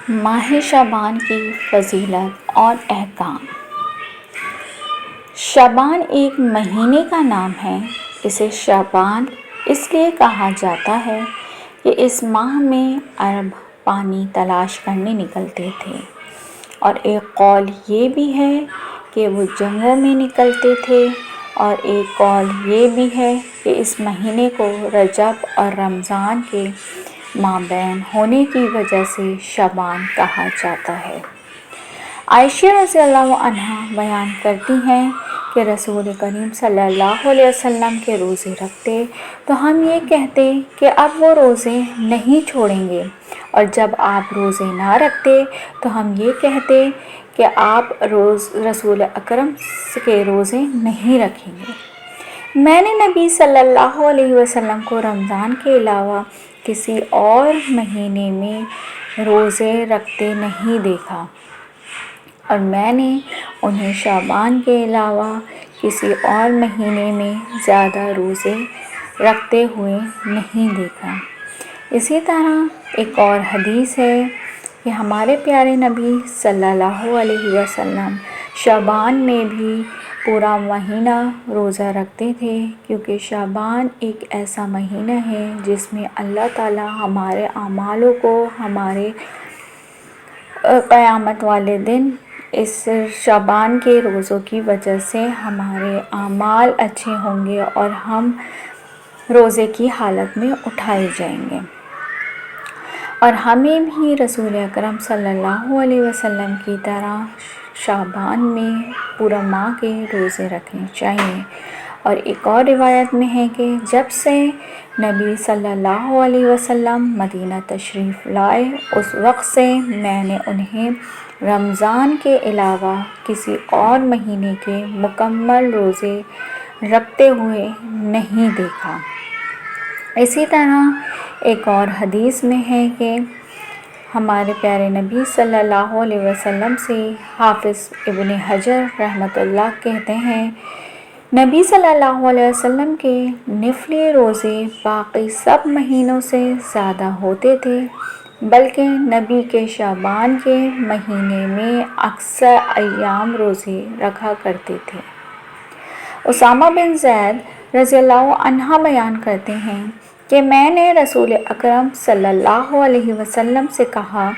ماہ شعبان کی فضیلت اور احکام۔ شعبان ایک مہینے کا نام ہے۔ اسے شعبان اس لیے کہا جاتا ہے کہ اس ماہ میں عرب پانی تلاش کرنے نکلتے تھے، اور ایک قول یہ بھی ہے کہ وہ جنگوں میں نکلتے تھے، اور ایک قول یہ بھی ہے کہ اس مہینے کو رجب اور رمضان کے مابین ہونے کی وجہ سے شعبان کہا جاتا ہے۔ عائشہ رضی اللہ عنہا بیان کرتی ہیں کہ رسول کریم صلی اللہ علیہ وسلم کے روزے رکھتے تو ہم یہ کہتے کہ اب وہ روزے نہیں چھوڑیں گے، اور جب آپ روزے نہ رکھتے تو ہم یہ کہتے کہ آپ رسول اکرم کے روزے نہیں رکھیں گے۔ میں نے نبی صلی اللہ علیہ وسلم کو رمضان کے علاوہ کسی اور مہینے میں روزے رکھتے نہیں دیکھا، اور میں نے انہیں شعبان کے علاوہ کسی اور مہینے میں زیادہ روزے رکھتے ہوئے نہیں دیکھا۔ اسی طرح ایک اور حدیث ہے کہ ہمارے پیارے نبی صلی اللہ علیہ وسلم شعبان میں بھی پورا مہینہ روزہ رکھتے تھے، کیونکہ شعبان ایک ایسا مہینہ ہے جس میں اللہ تعالیٰ ہمارے اعمالوں کو ہمارے قیامت والے دن اس شعبان کے روزوں کی وجہ سے ہمارے اعمال اچھے ہوں گے اور ہم روزے کی حالت میں اٹھائے جائیں گے، اور ہمیں بھی رسول اکرم صلی اللہ علیہ وسلم کی طرح شعبان میں پورا ماہ کے روزے رکھنے چاہیے۔ اور ایک اور روایت میں ہے کہ جب سے نبی صلی اللہ علیہ وسلم مدینہ تشریف لائے اس وقت سے میں نے انہیں رمضان کے علاوہ کسی اور مہینے کے مکمل روزے رکھتے ہوئے نہیں دیکھا۔ اسی طرح ایک اور حدیث میں ہے کہ ہمارے پیارے نبی صلی اللہ علیہ وسلم سے حافظ ابن حجر رحمۃ اللہ کہتے ہیں، نبی صلی اللہ علیہ وسلم کے نفلی روزے باقی سب مہینوں سے زیادہ ہوتے تھے، بلکہ نبی کے شعبان کے مہینے میں اکثر ایام روزے رکھا کرتے تھے۔ اسامہ بن زید رضی اللہ عنہ بیان کرتے ہیں کہ میں نے رسول اکرم صلی اللہ علیہ وسلم سے کہا،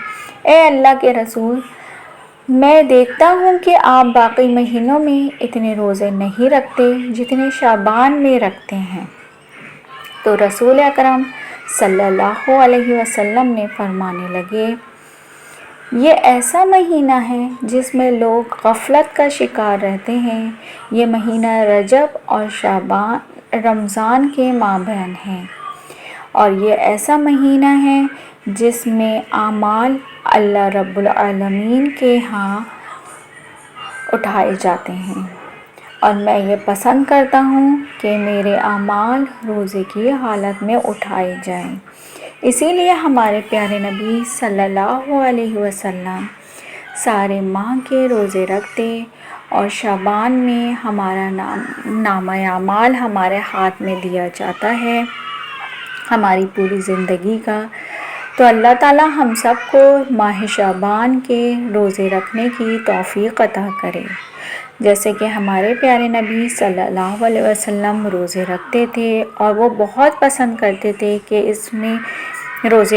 اے اللہ کے رسول، میں دیکھتا ہوں کہ آپ باقی مہینوں میں اتنے روزے نہیں رکھتے جتنے شعبان میں رکھتے ہیں۔ تو رسول اکرم صلی اللہ علیہ وسلم نے فرمانے لگے، یہ ایسا مہینہ ہے جس میں لوگ غفلت کا شکار رہتے ہیں۔ یہ مہینہ رجب اور رمضان کے مابین ہے، اور یہ ایسا مہینہ ہے جس میں اعمال اللہ رب العالمین کے ہاں اٹھائے جاتے ہیں، اور میں یہ پسند کرتا ہوں کہ میرے اعمال روزے کی حالت میں اٹھائے جائیں۔ اسی لیے ہمارے پیارے نبی صلی اللہ علیہ وسلم سارے ماہ کے روزے رکھتے، اور شعبان میں ہمارا نامہ اعمال ہمارے ہاتھ میں دیا جاتا ہے ہماری پوری زندگی کا۔ تو اللہ تعالیٰ ہم سب کو ماہ شعبان کے روزے رکھنے کی توفیق عطا کرے، جیسے کہ ہمارے پیارے نبی صلی اللہ علیہ وسلم روزے رکھتے تھے، اور وہ بہت پسند کرتے تھے کہ اس میں روزے